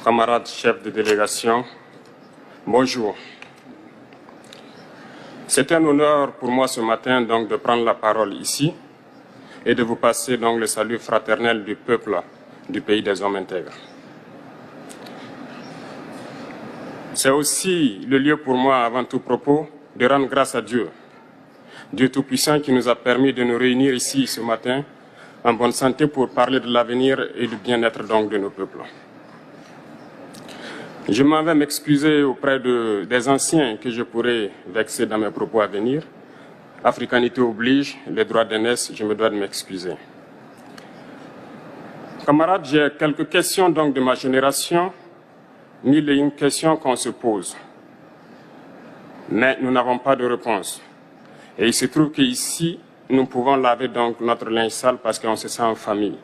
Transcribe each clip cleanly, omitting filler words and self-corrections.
camarades chefs de délégation, bonjour. C'est un honneur pour moi ce matin donc, de prendre la parole ici et de vous passer donc, le salut fraternel du peuple du pays des hommes intègres. C'est aussi le lieu pour moi, avant tout propos, de rendre grâce à Dieu, Dieu Tout-Puissant qui nous a permis de nous réunir ici ce matin en bonne santé pour parler de l'avenir et du bien-être donc de nos peuples. Je m'en vais m'excuser auprès des anciens que je pourrais vexer dans mes propos à venir. Africanité oblige, les droits d'aînesse, je me dois de m'excuser. Camarades, j'ai quelques questions donc de ma génération, mille et une questions qu'on se pose. Mais nous n'avons pas de réponse. Et il se trouve qu'ici, nous pouvons laver donc notre linge sale parce qu'on se sent en famille.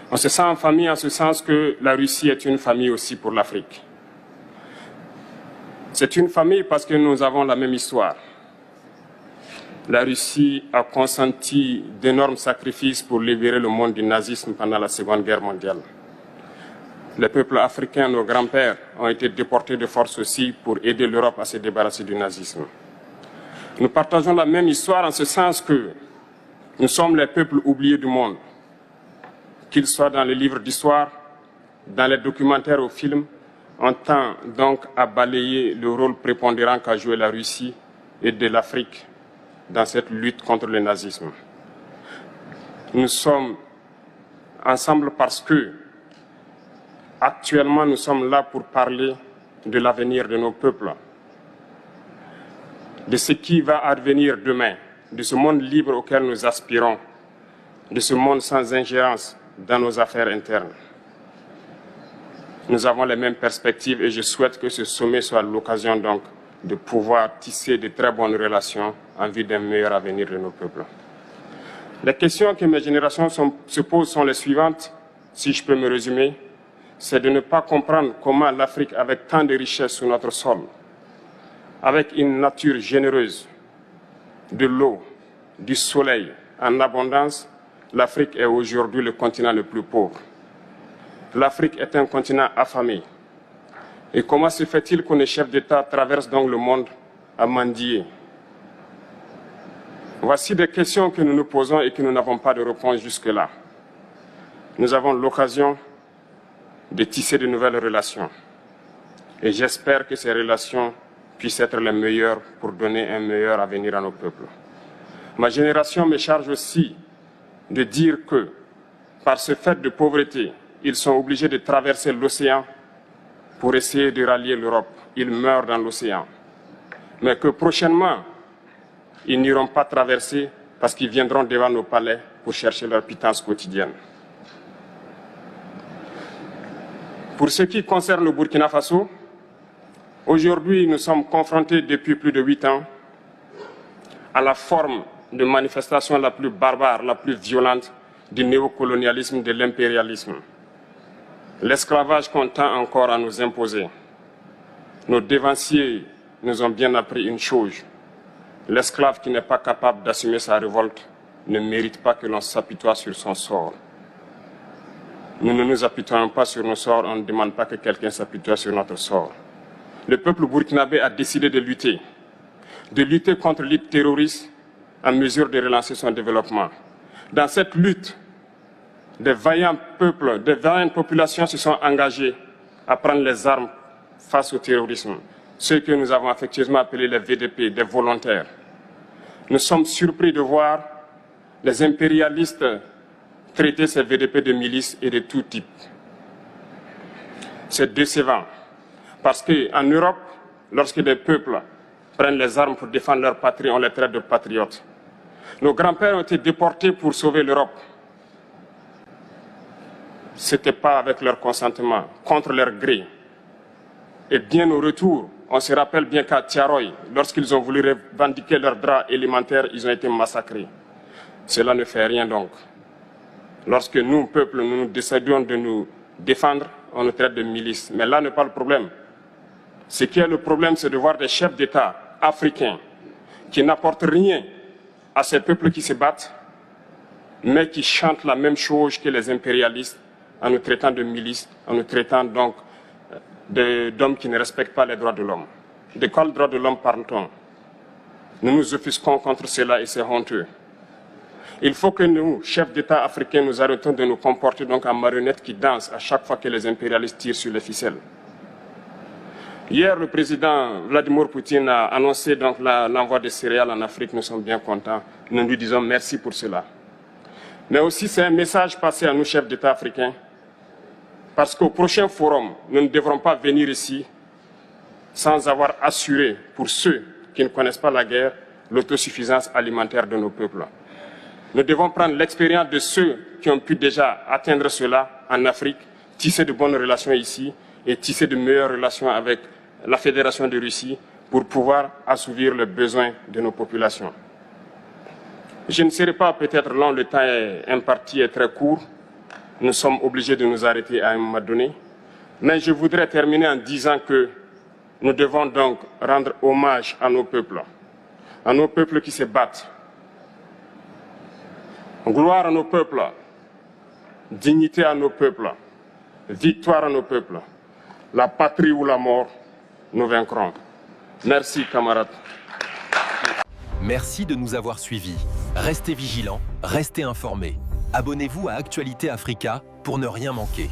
On se sent en famille en ce sens que la Russie est une famille aussi pour l'Afrique. C'est une famille parce que nous avons la même histoire. La Russie a consenti d'énormes sacrifices pour libérer le monde du nazisme pendant la Seconde Guerre mondiale. Les peuples africains, nos grands-pères, ont été déportés de force aussi pour aider l'Europe à se débarrasser du nazisme. Nous partageons la même histoire en ce sens que nous sommes les peuples oubliés du monde, qu'ils soient dans les livres d'histoire, dans les documentaires ou films. On tend donc à balayer le rôle prépondérant qu'a joué la Russie et de l'Afrique dans cette lutte contre le nazisme. Nous sommes ensemble parce que, actuellement, nous sommes là pour parler de l'avenir de nos peuples, de ce qui va advenir demain, de ce monde libre auquel nous aspirons, de ce monde sans ingérence dans nos affaires internes. Nous avons les mêmes perspectives et je souhaite que ce sommet soit l'occasion donc de pouvoir tisser de très bonnes relations en vue d'un meilleur avenir de nos peuples. Les questions que mes générations se posent sont les suivantes, si je peux me résumer, c'est de ne pas comprendre comment l'Afrique, avec tant de richesses sur notre sol, avec une nature généreuse, de l'eau, du soleil en abondance, l'Afrique est aujourd'hui le continent le plus pauvre. L'Afrique est un continent affamé. Et comment se fait-il que les chefs d'État traversent donc le monde à mendier? Voici des questions que nous nous posons et que nous n'avons pas de réponse jusque-là. Nous avons l'occasion de tisser de nouvelles relations. Et j'espère que ces relations puissent être les meilleures pour donner un meilleur avenir à nos peuples. Ma génération me charge aussi de dire que, par ce fait de pauvreté, ils sont obligés de traverser l'océan pour essayer de rallier l'Europe. Ils meurent dans l'océan. Mais que prochainement, ils n'iront pas traverser parce qu'ils viendront devant nos palais pour chercher leur pitance quotidienne. Pour ce qui concerne le Burkina Faso, aujourd'hui, nous sommes confrontés depuis plus de 8 ans à la forme de manifestation la plus barbare, la plus violente du néocolonialisme, de l'impérialisme. L'esclavage qu'on tend encore à nous imposer. Nos dévanciers nous ont bien appris une chose. L'esclave qui n'est pas capable d'assumer sa révolte ne mérite pas que l'on s'apitoie sur son sort. Nous ne nous apitoyons pas sur nos sorts, on ne demande pas que quelqu'un s'apitoie sur notre sort. Le peuple burkinabé a décidé de lutter contre l'île terroriste en mesure de relancer son développement. Dans cette lutte, des vaillants peuples, des vaillantes populations se sont engagées à prendre les armes face au terrorisme, ceux que nous avons affectueusement appelés les VDP, des volontaires. Nous sommes surpris de voir les impérialistes traiter ces VDP de milices et de tout type. C'est décevant, parce qu'en Europe, lorsque des peuples prennent les armes pour défendre leur patrie, on les traite de patriotes. Nos grands-pères ont été déportés pour sauver l'Europe. Ce n'était pas avec leur consentement, contre leur gré. Et bien au retour, on se rappelle bien qu'à Tiaroy, lorsqu'ils ont voulu revendiquer leurs droits élémentaires, ils ont été massacrés. Cela ne fait rien donc. Lorsque nous, peuple, nous décidons de nous défendre, on nous traite de milices. Mais là n'est pas le problème. Ce qui est le problème, c'est de voir des chefs d'État africains qui n'apportent rien à ces peuples qui se battent, mais qui chantent la même chose que les impérialistes en nous traitant de milices, en nous traitant donc d'hommes qui ne respectent pas les droits de l'homme. De quels droits de l'homme parle-t-on? Nous nous offusquons contre cela et c'est honteux. Il faut que nous, chefs d'État africains, nous arrêtons de nous comporter donc en marionnettes qui dansent à chaque fois que les impérialistes tirent sur les ficelles. Hier, le président Vladimir Poutine a annoncé donc l'envoi de céréales en Afrique. Nous sommes bien contents. Nous lui disons merci pour cela. Mais aussi, c'est un message passé à nous, chefs d'État africains, parce qu'au prochain forum, nous ne devrons pas venir ici sans avoir assuré, pour ceux qui ne connaissent pas la guerre, l'autosuffisance alimentaire de nos peuples. Nous devons prendre l'expérience de ceux qui ont pu déjà atteindre cela en Afrique, tisser de bonnes relations ici et tisser de meilleures relations avec la Fédération de Russie pour pouvoir assouvir les besoins de nos populations. Je ne serai pas peut-être long, le temps imparti est très court. Nous sommes obligés de nous arrêter à un moment donné. Mais je voudrais terminer en disant que nous devons donc rendre hommage à nos peuples qui se battent. Gloire à nos peuples, dignité à nos peuples, victoire à nos peuples. La patrie ou la mort, nous vaincrons. Merci, camarades. Merci de nous avoir suivis. Restez vigilants, restez informés. Abonnez-vous à Actualité Africa pour ne rien manquer.